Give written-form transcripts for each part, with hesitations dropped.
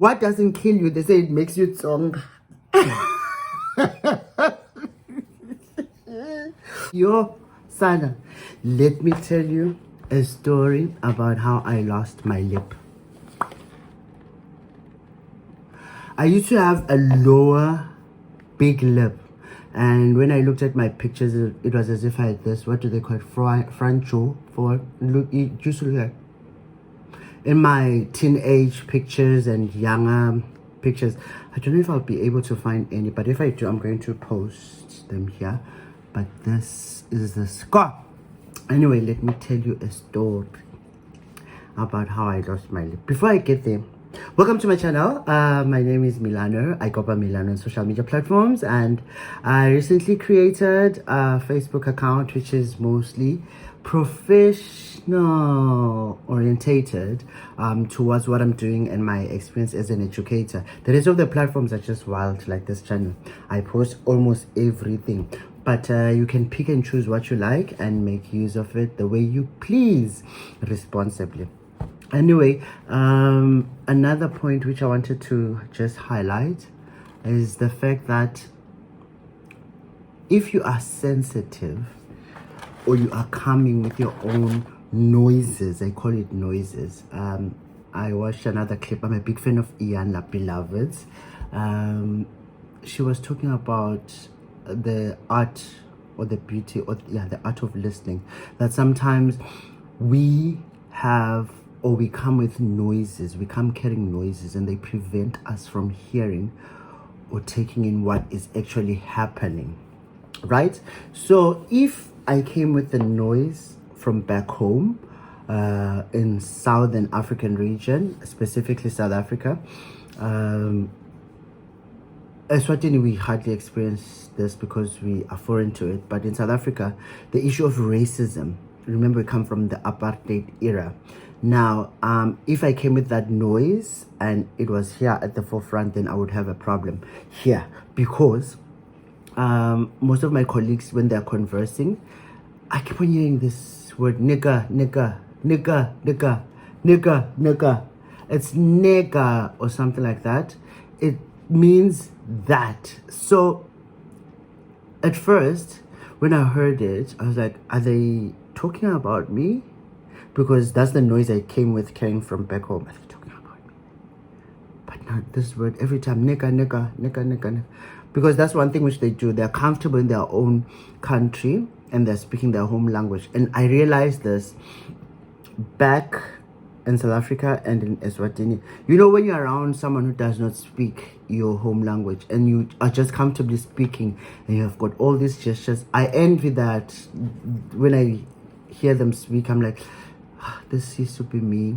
What doesn't kill you? They say it makes you strong. Yo, Sana, let me tell you a story about how I lost my lip. I used to have a lower big lip, and when I looked at my pictures, it was as if I had this, what do they call it, front jaw, for look, it used to look like. In my teenage pictures and younger pictures, I don't know if I'll be able to find any, but if I do, I'm going to post them here. But this is the scar. Anyway, let me tell you a story about how I lost my lip. Before I get there, welcome to my channel. My name is Milano. I go by Milano on social media platforms, and I recently created a Facebook account which is mostly professional orientated towards what I'm doing and my experience as an educator. The rest of the platforms are just wild, like this channel. I post almost everything, but you can pick and choose what you like and make use of it the way you please, responsibly. Anyway, another point which I wanted to just highlight is the fact that if you are sensitive or you are coming with your own noises, I call it noises. I watched another clip. I'm a big fan of Iana Beloveds. She was talking about the art or the beauty, or the art of listening. That sometimes we have, or we come with noises, we come carrying noises, and they prevent us from hearing or taking in what is actually happening, right? So if I came with the noise from back home in Southern African region, specifically South Africa, Eswatini, we hardly experience this because we are foreign to it. But in South Africa, the issue of racism, remember, we come from the apartheid era. Now, if I came with that noise and it was here at the forefront, then I would have a problem here, because most of my colleagues, when they're conversing, I keep on hearing this word nigga, nigga, nigga, nigga, nigga, nigga. It's nigga or something like that. It means that. So at first, when I heard it, I was like, are they talking about me? Because that's the noise I came with carrying from back home. Are they talking about me? But not this word every time, nigga, nigga, nigga, nigga, nigga. Because that's one thing which they do. They're comfortable in their own country and they're speaking their home language. And I realized this back in South Africa and in Eswatini. You know, when you're around someone who does not speak your home language and you are just comfortably speaking and you have got all these gestures, I envy that. When I hear them speak, I'm like, this used to be me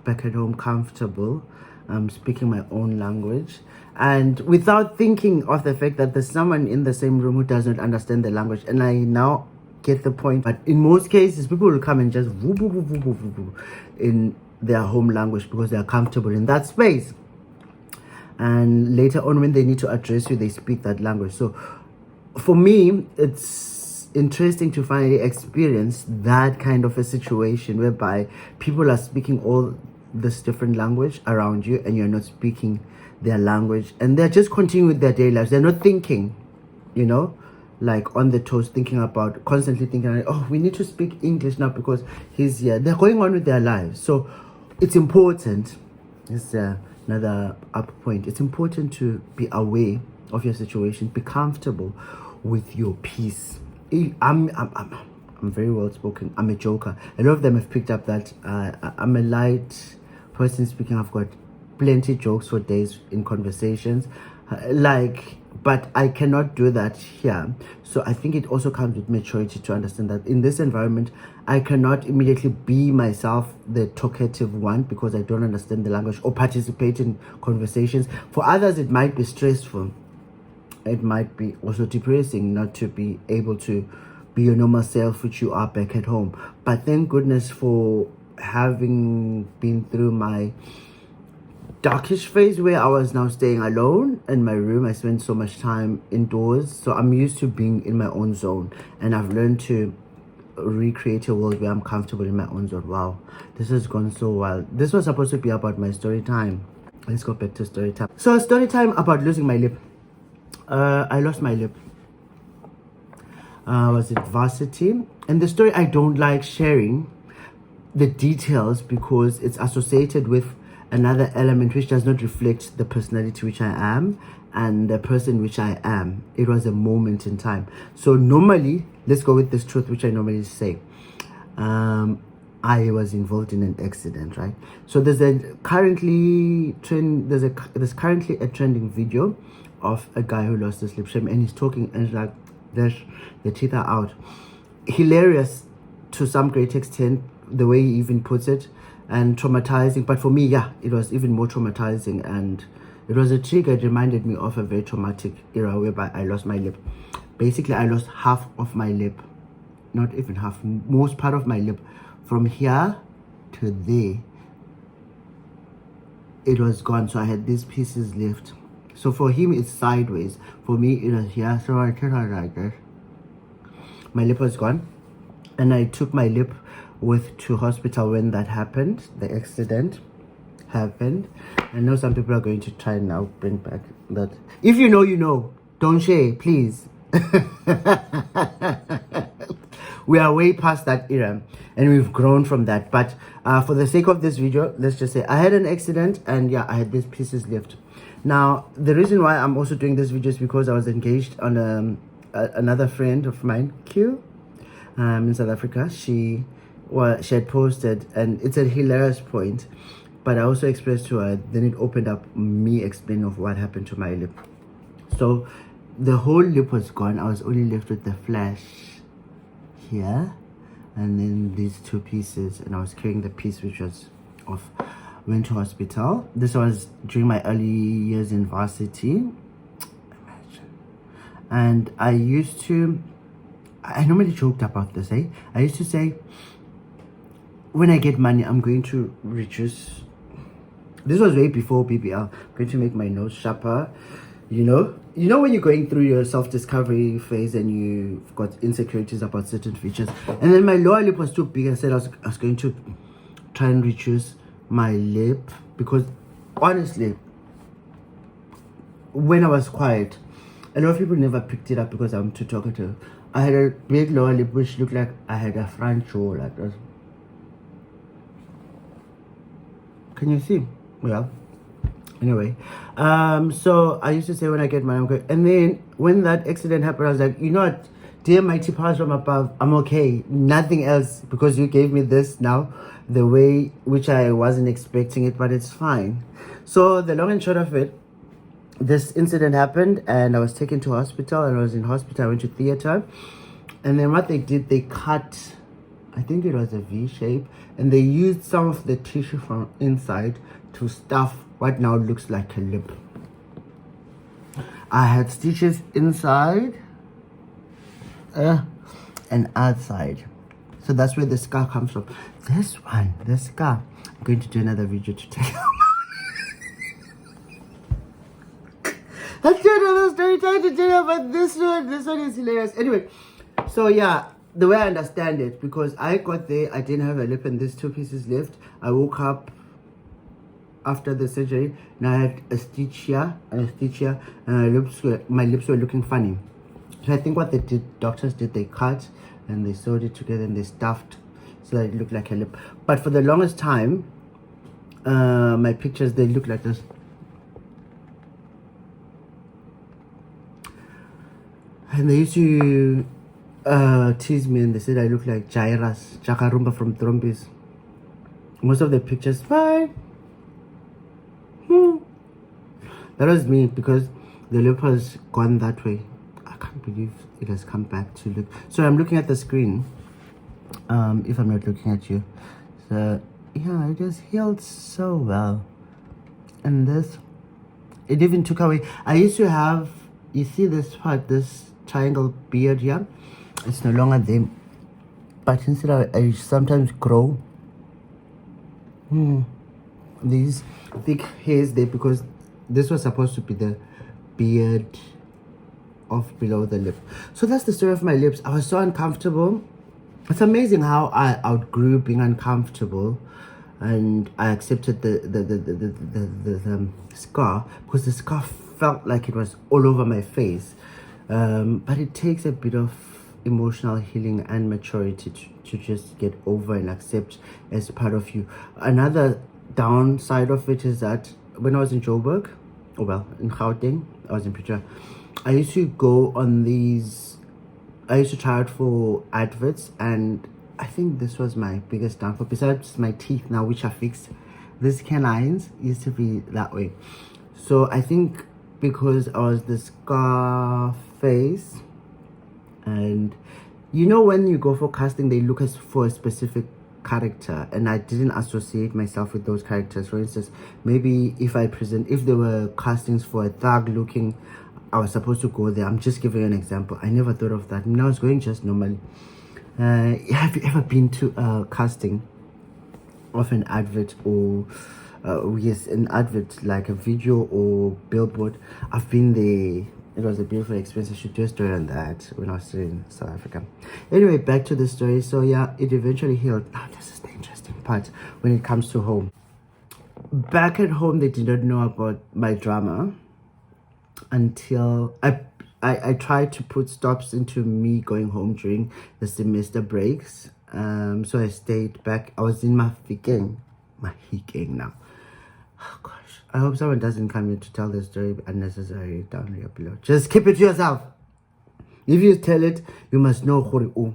back at home, comfortable, speaking my own language, and without thinking of the fact that there's someone in the same room who does not understand the language. And I now get the point. But in most cases, people will come and just woo, woo, woo, woo, woo, woo, in their home language because they are comfortable in that space. And later on, when they need to address you, they speak that language. So for me, it's interesting to finally experience that kind of a situation whereby people are speaking all this different language around you and you're not speaking their language, and they're just continuing with their daily lives. They're not thinking, you know, like on the toes, constantly thinking like, oh, we need to speak English now because he's here. They're going on with their lives. So it's important, this is another up point, it's important to be aware of your situation, be comfortable with your peace. I'm very well spoken. I'm a joker. A lot of them have picked up that I'm a light person speaking. I've got plenty jokes for days in conversations, but I cannot do that here. So I think it also comes with maturity to understand that in this environment, I cannot immediately be myself, the talkative one, because I don't understand the language or participate in conversations. For others, it might be stressful. It might be also depressing not to be able to be your normal self, which you are back at home. But thank goodness for having been through my darkish phase where I was now staying alone in my room. I spent so much time indoors, so I'm used to being in my own zone, and I've learned to recreate a world where I'm comfortable in my own zone. Wow, this has gone so well. This was supposed to be about my story time. Let's go back to story time. So story time about losing my lip. I lost my lip. I was at varsity, and the story I don't like sharing the details because it's associated with another element which does not reflect the personality which I am and the person which I am. It was a moment in time. So normally, let's go with this truth which I normally say. I was involved in an accident, right? So there's currently a trending video of a guy who lost his lip shame, and he's talking and he's like, the teeth are out. Hilarious to some great extent, the way he even puts it, and traumatizing. But for me, yeah, it was even more traumatizing, and it was a trigger. It reminded me of a very traumatic era whereby I lost my lip. Basically, I lost half of my lip, not even half, most part of my lip, from here to there. It was gone. So I had these pieces left. So for him, it's sideways. For me, it was here. So I took it like this. My lip was gone, and I took my lip to hospital when that happened. The accident happened. I know some people are going to try now bring back that. If you know, you know. Don't share, please. We are way past that era, and we've grown from that. But for the sake of this video, let's just say I had an accident, and yeah, I had these pieces left. Now, the reason why I'm also doing this video is because I was engaged on another friend of mine, Q, in South Africa. She had posted, and it's a hilarious point, but I also expressed to her, then it opened up me explaining of what happened to my lip. So the whole lip was gone. I was only left with the flesh here, and then these two pieces, and I was carrying the piece which was off. Went to hospital. This was during my early years in varsity. Imagine. And I normally joked about this, I used to say, when I get money, I'm going to reduce. This was way before BBL. I'm going to make my nose sharper. You know when you're going through your self-discovery phase and you've got insecurities about certain features. And then my lower lip was too big. I said I was going to try and reduce my lip, because honestly, when I was quiet, a lot of people never picked it up because I'm too talkative. I had a big lower lip which looked like I had a front jaw like this. Can you see? Well, anyway, so I used to say when I get my own, and then when that accident happened, I was like, you know what, dear mighty powers from above, I'm okay, nothing else, because you gave me this now the way which I wasn't expecting it, but it's fine. So the long and short of it, this incident happened, and I was taken to hospital, and I was in hospital. I went to theater, and then what they did, they cut, I think it was a V shape, and they used some of the tissue from inside to stuff what now looks like a lip. I had stitches inside and outside. So that's where the scar comes from. This scar, I'm going to do another video to tell you. Let's do another story time to tell you about this one. This one is hilarious. Anyway, so yeah, the way I understand it, because I got there, I didn't have a lip and these two pieces left. I woke up after the surgery, and I had a stitch here and a stitch here, and my lips were looking funny. So I think what doctors did, they cut and they sewed it together and they stuffed so that it looked like a lip. But for the longest time, my pictures, they look like this. And they used to tease me, and they said I look like Jacarumba from Trombis. Most of the pictures, fine. That was me, because the lip has gone that way. I can't believe it has come back to look. So I'm looking at the screen, if I'm not looking at you. So yeah, it just healed so well. And this, it even took away, I used to have, you see this part, this triangle beard here, it's no longer there, but instead I sometimes grow these thick hairs there, because this was supposed to be the beard of below the lip. So that's the story of my lips. I was so uncomfortable. It's amazing how I outgrew being uncomfortable. and I accepted the scar because the scar felt like it was all over my face. But it takes a bit of emotional healing and maturity to just get over and accept as part of you. Another downside of it is that when I was in Joburg, oh well, in Gauteng, I was in Pretoria, I used to go on these, I used to try out for adverts, and I think this was my biggest downfall. Besides my teeth now, which are fixed, these canines used to be that way. So I think because I was the scar face, and you know when you go for casting, they look for a specific character, and I didn't associate myself with those characters. For instance, maybe if there were castings for a thug looking, I was supposed to go there. I'm just giving you an example. I never thought of that. I mean, I was going just normally. Have you ever been to a casting of an advert, or yes, an advert like a video or billboard? I've been there. It was a beautiful experience. I should do a story on that when I was still in South Africa. Anyway, back to the story. So yeah, it eventually healed. Now this is the interesting part when it comes to home. Back at home, they did not know about my drama until I tried to put stops into me going home during the semester breaks. So I stayed back. I was in Mafikeng now. Oh gosh, I hope someone doesn't come here to tell the story unnecessarily down here below. Just keep it to yourself. If you tell it, you must know who.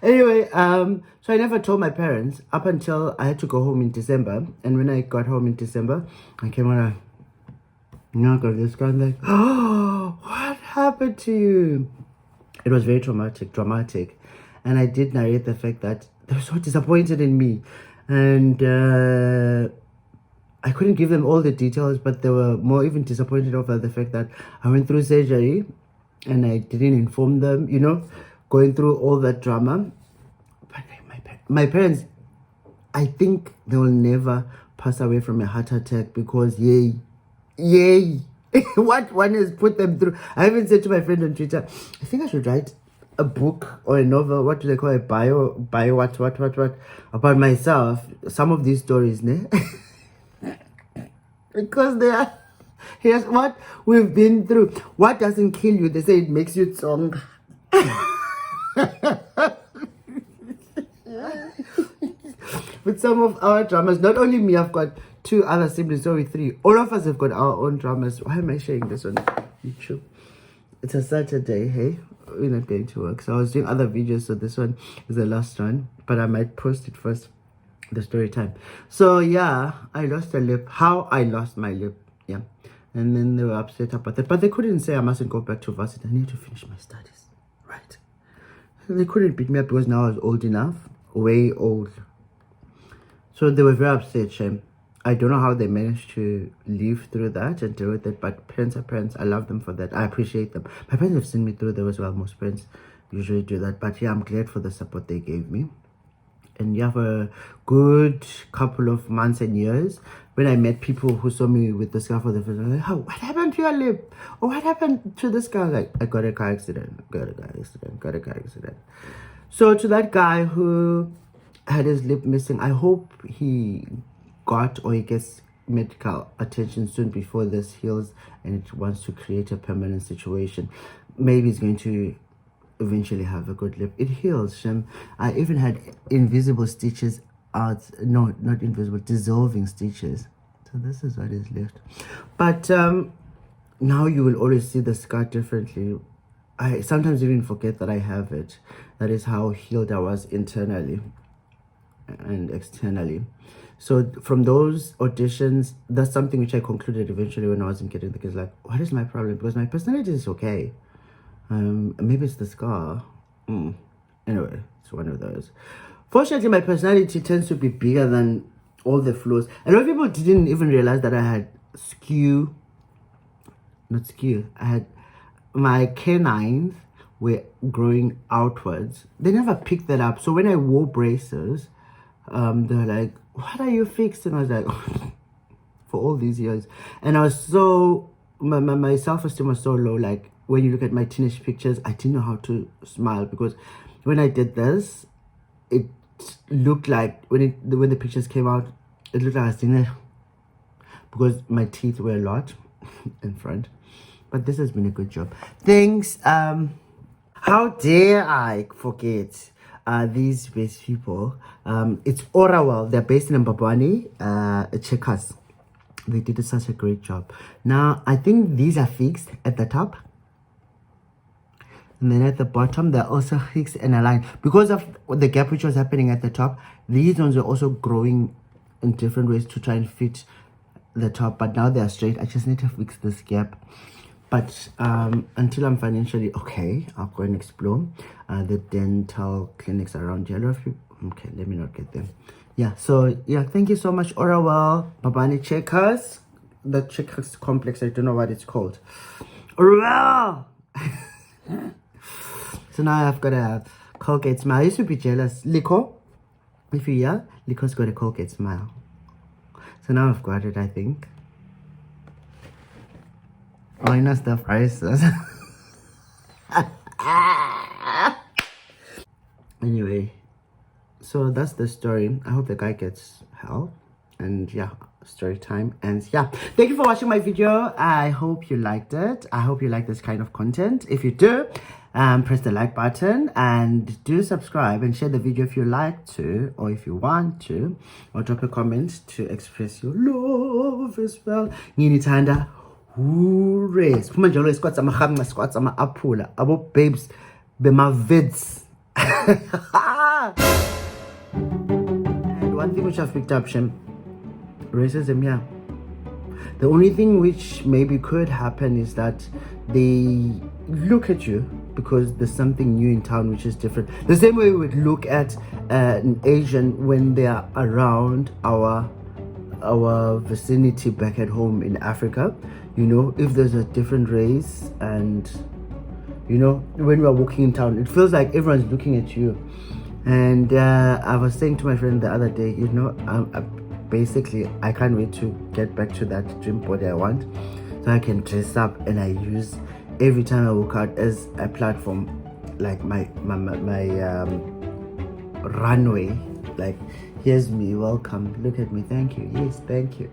Anyway, so I never told my parents up until I had to go home in December. And when I got home in December, I came on a knock of this guy, like, oh, what happened to you? It was very dramatic. And I did narrate the fact that they were so disappointed in me. And I couldn't give them all the details, but they were more even disappointed over the fact that I went through surgery and I didn't inform them, going through all that drama. But my parents, I think they will never pass away from a heart attack because yay. What one has put them through. I even said to my friend on Twitter, I think I should write a book or a novel. What do they call it? Bio what about myself. Some of these stories, ne? Because they are, here's what we've been through. What doesn't kill you, they say it makes you strong. With some of our dramas, not only me, I've got 2 other siblings, so with 3. All of us have got our own dramas. Why am I sharing this on YouTube? It's a Saturday, hey? We're not going to work. So I was doing other videos, so this one is the last one. But I might post it first, the story time. So yeah, I lost a lip. How I lost my lip, yeah. And then they were upset about that. But they couldn't say I mustn't go back to varsity. I need to finish my studies, right? They couldn't beat me up because now I was old enough, way old. So they were very upset, Shem. I don't know how they managed to live through that and deal with it, but parents are parents. I love them for that. I appreciate them. My parents have seen me through there as well. Most parents usually do that. But yeah, I'm glad for the support they gave me. And you have a good couple of months and years. When I met people who saw me with the scar for the first time, like, oh, what happened to your lip? Or what happened to this guy? Like, I got a car accident. So to that guy who had his lip missing, I hope he got or he gets medical attention soon before this heals and it wants to create a permanent situation. Maybe he's going to eventually have a good lip. It heals, Shem. I even had invisible stitches out. No, not invisible, dissolving stitches. So this is what is left. But now you will always see the scar differently. I sometimes even forget that I have it. That is how healed I was internally and externally. So from those auditions, that's something which I concluded eventually when I wasn't getting the kids. Like, what is my problem? Because my personality is okay. Maybe it's the scar. Anyway, it's one of those. Fortunately, my personality tends to be bigger than all the flaws. A lot of people didn't even realize that I had I had my canines were growing outwards. They never picked that up. So when I wore braces, they were like, what are you fixed? And I was like, for all these years. And I was so, my self-esteem was so low. Like when you look at my teenage pictures, I didn't know how to smile because when I did this, it looked like when the pictures came out, it looked like I was doing it because my teeth were a lot in front. But this has been a good job. Thanks. How dare I forget these best people? It's Orawal. They're based in Mbabane. Check us. They did such a great job. Now, I think these are fixed at the top. And then at the bottom, they're also fixed and aligned. Because of the gap which was happening at the top, these ones were also growing in different ways to try and fit the top. But now they're straight. I just need to fix this gap. But until I'm financially okay, I'll go and explore the dental clinics around here. Okay, let me not get them. Yeah, so yeah, thank you so much, Orawal, Babani Checkers. The Checkers complex, I don't know what it's called. Orawal! So now I've got a Colgate smile. I used to be jealous. Liko, if you hear, Liko's got a Colgate smile. So now I've got it, I think. Minus the prices. Anyway, so that's the story. I hope the guy gets help. And yeah, story time. And yeah, thank you for watching my video. I hope you liked it. I hope you like this kind of content. If you do, press the like button and do subscribe and share the video if you like to, or if you want to, or drop a comment to express your love as well. Nginithanda. Hooray! Siphuma njalo squats amahamma squats ama-aphula abo babes bema vids. And one thing which I've picked up, Shem, racism, yeah. The only thing which maybe could happen is that they look at you because there's something new in town which is different. The same way we would look at an Asian when they are around our vicinity back at home in Africa. You know, if there's a different race, and you know, when we're walking in town, it feels like everyone's looking at you. And I was saying to my friend the other day, you know, basically I can't wait to get back to that dream body I want, so I can dress up and I use every time I walk out as a platform, like my runway. Like, here's me, welcome, look at me, thank you, yes, thank you.